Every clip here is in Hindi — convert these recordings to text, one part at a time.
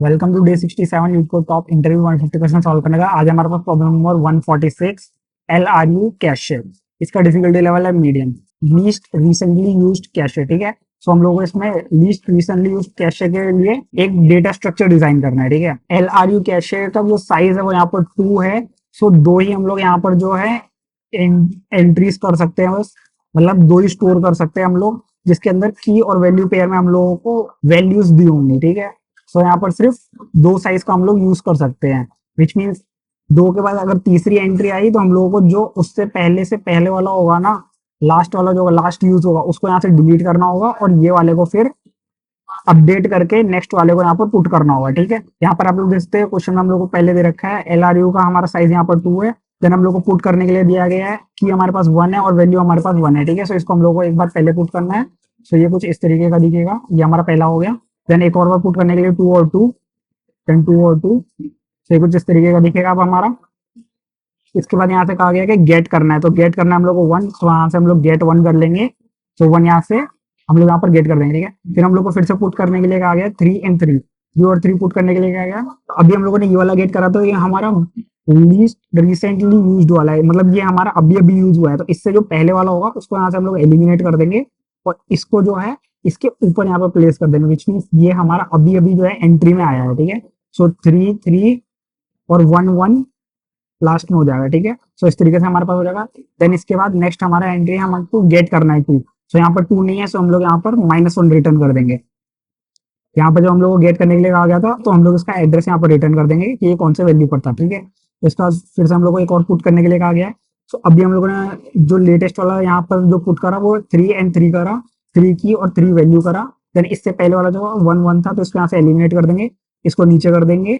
Welcome to day 67 YouTube top interview 150% solve करने का। आज हमारे पास problem number 146 L R U cache. इसका डिफिकल्टी लेवल है medium. Least recently used cache, ठीक है। सो हम लोगों को इसमें लीस्ट रिसेंटली यूज्ड कैशे के लिए एक डेटा स्ट्रक्चर डिजाइन करना है, ठीक है। एल आर यू कैशे का जो साइज है वो यहाँ पर 2 है। सो दो ही हम लोग यहाँ पर जो है एंट्रीज कर सकते हैं बस, मतलब दो ही स्टोर कर सकते हैं हम लोग, जिसके अंदर की और वैल्यू पेयर में हम लोगों को वैल्यूज दी होंगी, ठीक है। सो यहाँ पर सिर्फ दो साइज का हम लोग यूज कर सकते हैं, विच मीन्स दो के बाद अगर तीसरी एंट्री आई तो हम लोगों को जो उससे पहले से पहले वाला होगा ना, लास्ट वाला जो लास्ट यूज होगा उसको यहाँ से डिलीट करना होगा और ये वाले को फिर अपडेट करके नेक्स्ट वाले को यहाँ पर पुट करना होगा, ठीक है। यहाँ पर आप लोग देखते हैं क्वेश्चन हम लोग को पहले दे रखा है एल आर यू का हमारा साइज यहाँ पर 2 है। देन हम लोग को पुट करने के लिए दिया गया है कि हमारे पास 1 है और वैल्यू हमारे पास 1 है, ठीक है। सो इसको हम लोग को एक बार पहले पुट करना है। सो ये कुछ इस तरीके का दिखेगा, ये हमारा पहला हो गया। देन एक और बार पुट करने के लिए 2 और 2, देन 2 और 2, से कुछ इस तरीके का दिखेगा अब हमारा। इसके बाद यहाँ से कहा गया कि गेट करना है, तो गेट करना है हम लोग को 1, तो यहाँ से हम लोग गेट 1 कर लेंगे। तो 1 यहाँ से हम लोग यहाँ पर गेट कर देंगे, ठीक है। फिर हम लोग को फिर से पुट करने के लिए कहा गया 3 एंड 3, 3 और 3 पुट करने के लिए कहा गया। अभी हम लोगों ने ये वाला गेट करा तो ये हमारा लीस्ट रिसेंटली यूज्ड वाला है, मतलब ये हमारा अभी अभी यूज हुआ है। तो इससे जो पहले वाला होगा उसको यहाँ से हम लोग एलिमिनेट कर देंगे और इसको जो है इसके ऊपर यहाँ पर प्लेस कर देंगे, विच मीन्स ये हमारा अभी अभी जो है एंट्री में आया है, ठीक है। सो 3 3 और 1 1 लास्ट में हो जाएगा, ठीक है। सो इस तरीके से हमारे पास हो जाएगा। देन इसके बाद नेक्स्ट हमारा एंट्री हमको गेट करना है 2। सो यहाँ पर 2 नहीं है, सो हम लोग यहाँ पर -1 रिटर्न कर देंगे। यहाँ पर जब हम लोग को गेट करने के लिए कहा गया था तो हम लोग इसका एड्रेस यहाँ पर रिटर्न कर देंगे कि ये कौन से वैल्यू पर था, ठीक है। तो इसका बाद फिर से हम लोग को एक और पुट करने के लिए कहा गया है। सो अभी हम लोगों ने जो लेटेस्ट वाला यहाँ पर जो पुट करा वो 3 एंड 3 करा, 3 की और 3 वैल्यू करा। देन इससे पहले वाला जो 1 1 था तो इसको यहाँ से एलिमिनेट कर देंगे, इसको नीचे कर देंगे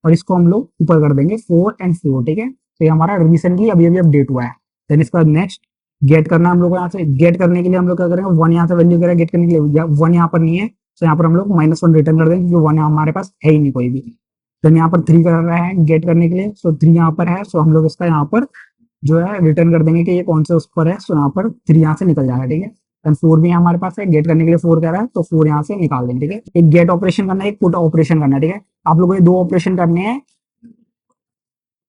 और इसको हम लोग ऊपर कर देंगे 4 एंड 4, ठीक है। तो ये हमारा रिसेंटली अभी अभी अपडेट हुआ है। देन इसके बाद नेक्स्ट गेट करना हम लोग को, यहाँ से गेट करने के लिए हम लोग क्या करेंगे 1 यहाँ से वैल्यू करें गेट करने के लिए, 1 यहाँ पर नहीं है तो यहाँ पर हम लोग -1 रिटर्न कर देंगे क्योंकि 1 हमारे पास है ही नहीं कोई भी। देन यहाँ पर 3 कर रहा है गेट करने के लिए, सो 3 यहाँ पर है, सो हम लोग इसका यहाँ पर जो है रिटर्न कर देंगे कि ये कौन से उस पर है। सो यहाँ पर 3 यहाँ से निकल जाएगा, ठीक है। देन 4 भी हमारे पास है, गेट करने के लिए 4 कह रहा है तो 4 यहाँ से निकाल देंगे, ठीक है। एक गेट ऑपरेशन करना है, एक पुट ऑपरेशन करना है, ठीक है। आप लोगों को ये 2 ऑपरेशन करने हैं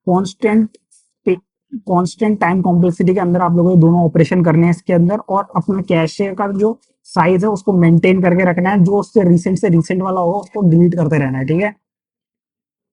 कांस्टेंट कांस्टेंट टाइम कॉम्प्लेक्सिटी के अंदर। आप लोगों को दोनों ऑपरेशन करने हैं इसके अंदर और अपना कैशे का जो साइज है उसको मेंटेन करके रखना है, जो उससे रिसेंट वाला होगा उसको डिलीट करते रहना है, ठीक है।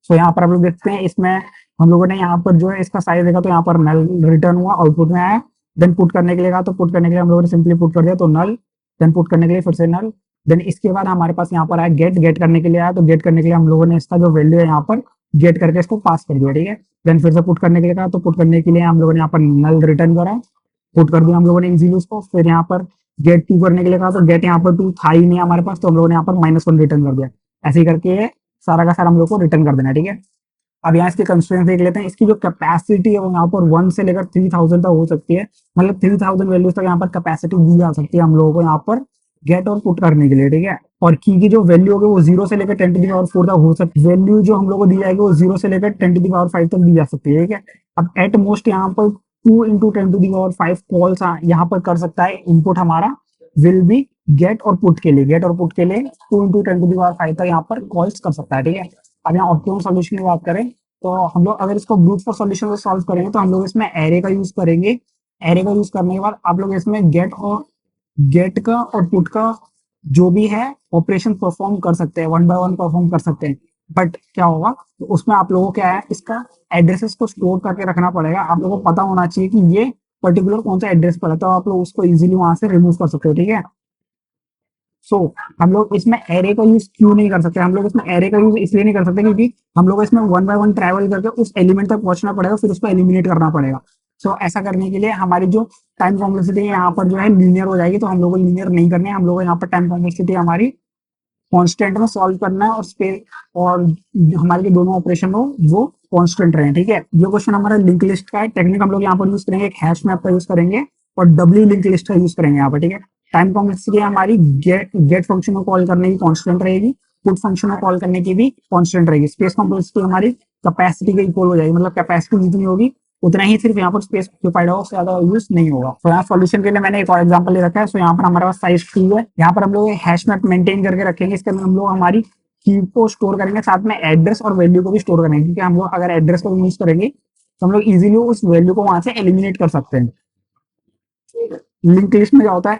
सो यहाँ पर आप लोग देखते हैं इसमें हम लोगों ने यहाँ पर जो है इसका साइज देखा तो यहाँ पर नल रिटर्न हुआ, आउटपुट में आया। देन पुट करने के लिए कहा तो पुट करने के लिए हम लोगों ने सिंपली पुट कर दिया तो नल। देन पुट करने के लिए फिर से नल। देन इसके बाद हमारे पास यहाँ पर आया गेट करने के लिए आया, तो गेट करने के लिए हम लोगों ने इसका जो वैल्यू है यहाँ पर गेट करके इसको पास कर दिया, ठीक है। देन फिर से पुट करने के लिए कहा तो पुट करने के लिए हम लोगों ने यहाँ पर नल रिटर्न करा, पुट कर दिया हम लोगों ने इजीली उसको। फिर यहाँ पर गेट 2 करने के लिए कहा तो गेट यहाँ पर 2 था ही नहीं हमारे पास, तो हम लोगों ने यहाँ पर -1 रिटर्न कर दिया। ऐसे ही करके सारा का सारा हम लोग को रिटर्न कर देना, ठीक है। अब यहाँ इसके कंस्ट्रेंट देख लेते हैं। इसकी जो कैपेसिटी है वो यहाँ पर 1 से लेकर 3000 तक हो सकती है, मतलब 3000 वैल्यूज तक यहाँ पर कैपेसिटी दी जा सकती है हम लोगों को यहाँ पर गेट और पुट करने के लिए, ठीक है। और की जो वैल्यू होगी वो 0 से लेकर 10⁴ तक हो सकती है। वैल्यू जो हम लोग को दी जाएगी वो 0 से लेकर 10⁵ तक दी जा सकती है, ठीक है। अब एट मोस्ट यहाँ पर 2 इंटू 10⁵ कॉल्स यहाँ पर कर सकता है इनपुट हमारा विल बी गेट और पुट के लिए, 2 इंटू 10⁵ तक यहाँ पर कॉल्स कर सकता है, ठीक है। अब यहाँ ऑप्टिमम सॉल्यूशन की बात करें तो हम लोग अगर इसको ब्रूट फोर्स सॉल्यूशन से सॉल्व करेंगे तो हम लोग इसमें एरे का यूज करेंगे। एरे का यूज करने के बाद आप लोग इसमें गेट का और पुट का जो भी है ऑपरेशन परफॉर्म कर सकते हैं, 1 बाय 1 परफॉर्म कर सकते हैं। बट क्या होगा तो उसमें आप लोगों को क्या है इसका एड्रेसेस को स्टोर करके रखना पड़ेगा। आप लोगों को पता होना चाहिए कि ये पर्टिकुलर कौन सा एड्रेस पर है, तो आप लोग उसको इजीली वहां से रिमूव कर सकते हो, ठीक है। सो हम लोग इसमें एरे का यूज क्यों नहीं कर सकते, हम लोग इसमें एरे का यूज इसलिए नहीं कर सकते क्योंकि हम लोग इसमें 1 बाय 1 ट्रैवल करके उस एलिमेंट तक पहुंचना पड़ेगा, फिर उसको एलिमिनेट करना पड़ेगा। सो ऐसा करने के लिए हमारी जो टाइम कॉम्प्लेक्सिटी है यहाँ पर जो है लीनियर हो जाएगी, तो हम लोग को लीनियर नहीं करनी है। हम लोग को यहाँ पर टाइम कॉम्प्लेक्सिटी हमारी कांस्टेंट में सॉल्व करना है और स्पेस और हमारे जो दोनों ऑपरेशन हो वो कांस्टेंट रहे, ठीक है। ये क्वेश्चन हमारा लिंक लिस्ट का है। टेक्निक हम लोग यहाँ पर यूज करेंगे, एक हैश मैप का यूज करेंगे और डब्ल्यू लिंक लिस्ट का यूज करेंगे यहाँ पर, ठीक है। टाइम कॉम्प्लेक्सिटी हमारी गेट फंक्शन को कॉल करने की कांस्टेंट रहेगी, पुट फंक्शन को कॉल करने की भी कांस्टेंट रहेगी। स्पेस कॉम्प्लेक्सिटी हमारी कैपेसिटी के इक्वल हो जाएगी, मतलब कैपेसिटी जितनी होगी उतना ही सिर्फ यहाँ पर स्पेस ऑक्यूपाइड होगा, उससे ज्यादा यूज नहीं होगा। तो यहाँ सॉल्यूशन के लिए मैंने एक और एग्जांपल ले रखा है। सो यहाँ पर हमारे पास साइज 2 है, यहाँ पर हम लोग हैश मैप मेंटेन करके रखेंगे। इसके अंदर हम लोग हमारी की को स्टोर करेंगे, साथ में एड्रेस और वैल्यू को भी स्टोर करेंगे, क्योंकि हम लोग अगर एड्रेस को यूज करेंगे तो हम लोग इजीली उस वैल्यू को वहां से एलिमिनेट कर सकते हैं। लिंक लिस्ट में क्या होता है,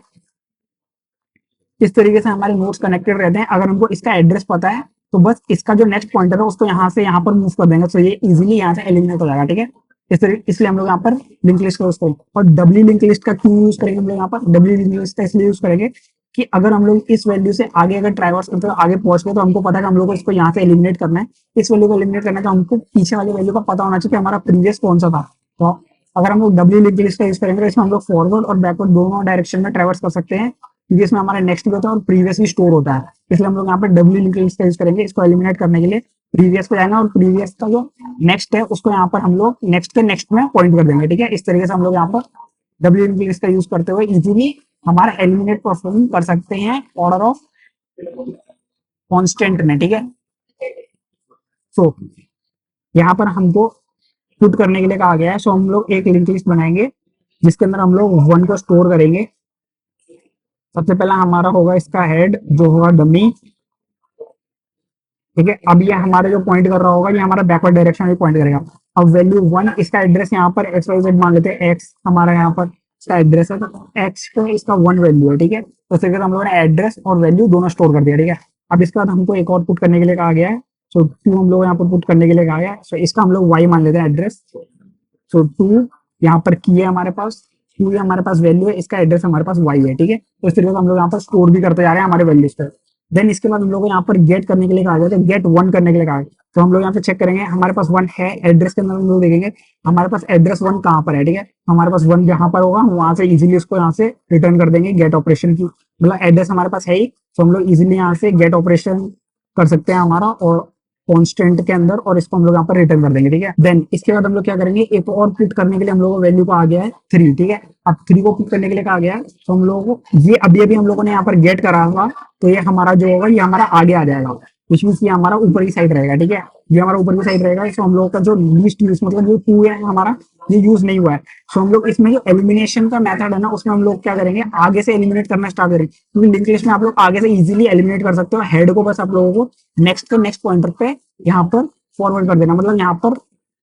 इस तरीके से हमारे नोड्स कनेक्टेड रहते हैं। अगर हमको इसका एड्रेस पता है तो बस इसका जो नेक्स्ट पॉइंटर है उसको यहाँ से यहाँ पर मूव कर देंगे, तो ये इजीली यहाँ से एलिमिनेट हो जाएगा। ठीक है, इस तरीके, इसलिए हम लोग यहाँ पर लिंक लिस्ट का यूज करेंगे। और डब्ल्यू लिंक लिस्ट का क्यों यूज करेंगे हम लोग यहाँ पर, डब्ल्यू लिंक लिस्ट का इसलिए यूज करेंगे कि अगर हम लोग इस वैल्यू से आगे अगर ट्रैवर्स करते हैं, आगे पहुंच गए, तो हमको पता है कि हम लोग को इसको यहाँ से एलिमिनेट करना है, इस वैल्यू को एलिमिनेट करना है, तो हमको पीछे वाली वैल्यू का पता होना चाहिए कि हमारा प्रीवियस कौन सा था। तो अगर हम लोग डब्ल्यू लिंक लिस्ट का यूज करेंगे तो इसमें हम लोग फॉरवर्ड और बैकवर्ड दोनों डायरेक्शन में ट्रैवर्स कर सकते हैं, क्योंकि इसमें हमारा नेक्स्ट भी होता है और प्रीवियस भी स्टोर होता है। इसलिए हम लोग यहाँ पे डब्ल्यू लिंक लिस्ट का यूज करेंगे इसको एलिमिनेट करने के लिए। प्रीवियस पे जाएंगे और प्रीवियस का जो नेक्स्ट है उसको यहाँ पर हम लोग नेक्स्ट के नेक्स्ट में पॉइंट कर देंगे। ठीक है, इस तरीके से हम लोग यहाँ पर डब्ल्यू लिंक लिस्ट का यूज करते हुए इजीली हमारा एलिमिनेट परफॉर्म कर सकते हैं ऑर्डर ऑफ कांस्टेंट में। ठीक है, सो यहाँ पर हमको पुट करने के लिए कहा गया है। सो हम लोग एक लिंक लिस्ट बनाएंगे जिसके अंदर हम लोग 1 को स्टोर करेंगे। सबसे पहला हमारा होगा इसका हेड जो होगा डमी। ठीक है, अब ये हमारे जो पॉइंट कर रहा होगा ये हमारा बैकवर्ड डायरेक्शन में पॉइंट करेगा। अब वैल्यू 1, इसका एड्रेस यहाँ पर एक्स वाई जेड मान लेते हैं, एक्स हमारा यहाँ पर इसका एड्रेस है, तो एक्स पे इसका 1 वैल्यू है। ठीक है, तो इस तरीके से हम लोगों ने एड्रेस और वैल्यू दोनों स्टोर कर दिया। ठीक है, अब इसके बाद हमको एक और पुट करने के लिए कहा गया है। सो 2 हम लोग यहाँ पर पुट करने के लिए कहा गया है। सो इसका हम लोग वाई मान लेते हैं एड्रेस। सो 2 यहाँ पर की है हमारे पास, 2 ये हमारे पास वैल्यू है, इसका एड्रेस हमारे पास वाई है। ठीक है, तो इस तरीके से हम लोग यहाँ पर स्टोर भी करते जा रहे हैं हमारे वैल्यूज पर। देन इसके बाद हम लोग यहाँ पर गेट करने के लिए कहा गया था, गेट 1 करने के लिए कहा गया। तो हम लोग यहाँ पे चेक करेंगे हमारे पास 1 है, एड्रेस के अंदर हम लोग देखेंगे हमारे पास एड्रेस 1 कहाँ पर है। ठीक है, हमारे पास 1 जहाँ पर होगा हम वहां से इजीली उसको यहाँ से रिटर्न कर देंगे गेट ऑपरेशन की, मतलब एड्रेस हमारे पास है ही, तो हम लोग इजीली यहाँ से गेट ऑपरेशन कर सकते हैं हमारा और कॉन्स्टेंट के अंदर, और इसको हम लोग यहाँ पर रिटर्न कर देंगे। ठीक है, देन इसके बाद हम लोग क्या करेंगे, एक और पुट करने के लिए हम लोगों को वैल्यू को आ गया है 3। ठीक है, अब 3 को पुट करने के लिए कहा गया है, तो हम लोगों को ये अभी अभी हम लोगों ने यहाँ पर गेट करा होगा, तो ये हमारा जो होगा ये हमारा आगे आ जाएगा, विच मीन ये हमारा ऊपर की साइड रहेगा। ठीक है, ये हमारा ऊपर की साइड रहेगा। तो हम लोगों का जो लीस्ट यूज मतलब जो 2 है हमारा ये यूज नहीं हुआ है, तो हम लोग इसमें जो एलिमिनेशन का मेथड है ना उसमें हम लोग क्या करेंगे, आगे से एलिमिनेट करना स्टार्ट करेंगे, क्योंकि लिंक लिस्ट में आप लोग आगे से इजीली एलिमिनेट कर सकते हो। हेड को बस आप लोगों को नेक्स्ट के नेक्स्ट पॉइंटर पे यहाँ पर फॉरवर्ड कर देना, मतलब यहाँ पर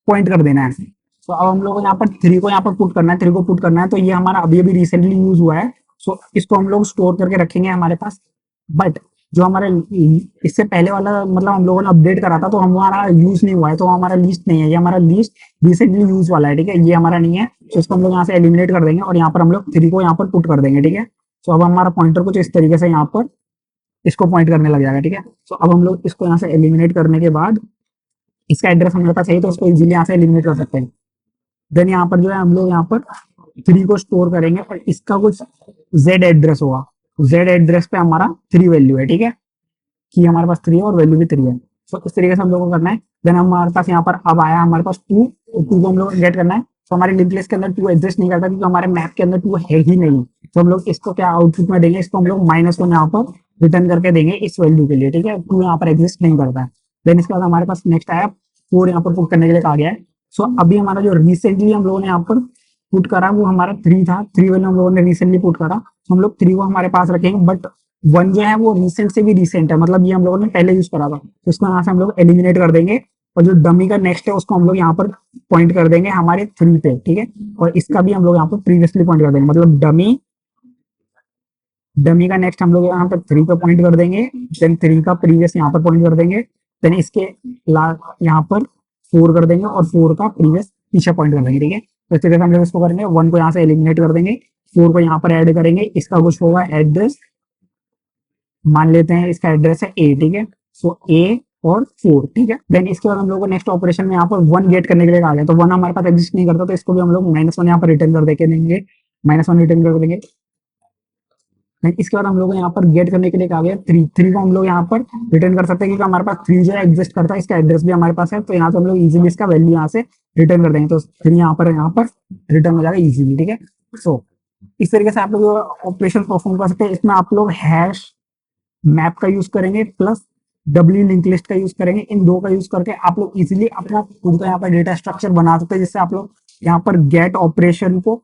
पॉइंट कर देना है। तो अब हम लोग को यहाँ पर 3 को यहाँ पर पुट करना है, 3 को पुट करना है, तो ये हमारा अभी अभी रिसेंटली यूज हुआ है। सो इसको हम लोग स्टोर करके रखेंगे हमारे पास। बट जो हमारे इससे पहले वाला मतलब हम लोगों ने अपडेट करा था तो हमारा यूज नहीं हुआ है, तो हमारा लिस्ट नहीं है, ये हमारा लिस्ट रिसेंटली यूज वाला है। ठीक है, ये हमारा नहीं है, तो इसको हम लोग यहाँ से एलिमिनेट कर देंगे और यहाँ पर हम लोग 3 को यहाँ पर पुट कर देंगे। ठीक है, तो अब हमारा पॉइंटर कुछ इस तरीके से यहाँ पर इसको पॉइंट करने लग जाएगा। ठीक है, तो अब हम लोग इसको यहाँ से एलिमिनेट करने के बाद इसका एड्रेस हमारे पास है तो उसको इजीली यहाँ से एलिमिनेट कर सकते हैं। देन यहाँ पर जो है हम लोग यहाँ पर 3 को स्टोर करेंगे और इसका कुछ जेड एड्रेस होगा, जेड एड्रेस पे हमारा 3 वैल्यू है। ठीक है, कि हमारे पास 3 है और वैल्यू भी 3 है। तो इस तरीके से हम लोगों को करना है। देन हमारे पास यहाँ पर अब आया हमारे पास 2, 2 को हम लोग गेट करना है। तो हमारे लिंक लिस्ट के अंदर 2 एग्जिस्ट नहीं करता क्योंकि हमारे मैप के अंदर 2 है ही नहीं, तो हम लोग इसको क्या आउटपुट में देंगे, इसको हम लोग माइनस को यहाँ पर रिटर्न करके देंगे इस वैल्यू के लिए। ठीक है, 2 यहाँ पर एग्जिस्ट नहीं करता है। देन इसके बाद हमारे पास नेक्स्ट आया 4 यहाँ पर पुट करने के लिए कहा गया है। सो अभी हमारा जो रिसेंटली हम लोगों ने यहाँ पर पुट करा वो हमारा 3 था, 3 वैल्यू हम लोगों ने रिसेंटली पुट करा, तो हम लोग 3 को हमारे पास रखेंगे। बट 1 जो है वो रिसेंट से भी रिसेंट है, मतलब ये हम लोगों ने पहले यूज करा था, तो इसको यहाँ से हम लोग एलिमिनेट कर देंगे और जो डमी का नेक्स्ट है उसको हम लोग यहाँ पर पॉइंट कर देंगे हमारे 3 पे। ठीक है, और इसका भी हम लोग यहाँ पर प्रीवियसली पॉइंट कर देंगे, मतलब डमी का नेक्स्ट हम लोग यहाँ पर 3 पे पॉइंट कर देंगे, देन 3 का प्रीवियस यहाँ पर पॉइंट कर देंगे, देन इसके यहाँ पर 4 कर देंगे और 4 का प्रीवियस पीछे पॉइंट कर देंगे। ठीक है, तो इस तरीके से हम लोग इसको करेंगे। 1 को यहाँ से एलिमिनेट कर देंगे, 4 को यहाँ पर ऐड करेंगे, इसका कुछ होगा एड्रेस, मान लेते हैं इसका एड्रेस है ए। ठीक है, सो ए और 4। ठीक है, देन इसके बाद हम लोग को नेक्स्ट ऑपरेशन में यहाँ पर 1 गेट करने के लिए आ गया, तो 1 हमारे पास एग्जिस्ट नहीं करता, तो इसको भी हम लोग -1 यहाँ पर रिटर्न कर देंगे, -1 रिटर्न कर देंगे। इसके बाद हम लोग यहाँ पर गेट करने के लिए कहा गया 3 को हम लोग यहाँ पर रिटर्न कर सकते हैं, क्योंकि हमारे पास 3 जो है एग्जिस्ट करता है, इसका एड्रेस भी हमारे पास है, तो यहाँ से हम लोग इजीली इसका वैल्यू यहाँ से रिटर्न कर देंगे, तो 3 यहाँ पर रिटर्न हो जाएगा इजीली। ठीक है, सो इस तरीके से आप लोग ऑपरेशन परफॉर्म कर सकते हैं। इसमें आप लोग हैश मैप का यूज करेंगे प्लस डब्ल्यू लिंक लिस्ट का यूज करेंगे, इन 2 का यूज करके आप लोग इजीली अपना खुद का यहाँ पर डेटा स्ट्रक्चर बना सकते हैं, जिससे आप लोग यहाँ पर गेट ऑपरेशन को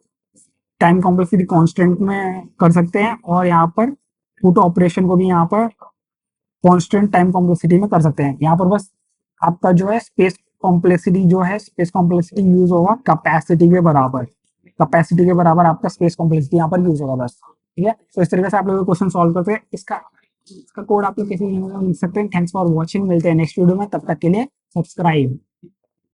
टाइम कॉम्प्लेक्सिटी कांस्टेंट में कर सकते हैं और यहाँ पर पुट ऑपरेशन को भी यहाँ पर कांस्टेंट टाइम कॉम्प्लेक्सिटी में कर सकते हैं। यहाँ पर बस आपका जो है स्पेस कॉम्प्लेक्सिटी जो है, स्पेस कॉम्प्लेक्सिटी यूज होगा कैपेसिटी के बराबर। कैपेसिटी के बराबर आपका स्पेस कॉम्प्लेक्सिटी यहाँ पर यूज होगा बस। ठीक है, तो इस तरीके से आप लोग क्वेश्चन सॉल्व करते हैं। इसका इसका कोड आप लोग किसी भी लिख सकते हैं। थैंक्स फॉर वॉचिंग, मिलते हैं नेक्स्ट वीडियो में, तब तक के लिए सब्सक्राइब।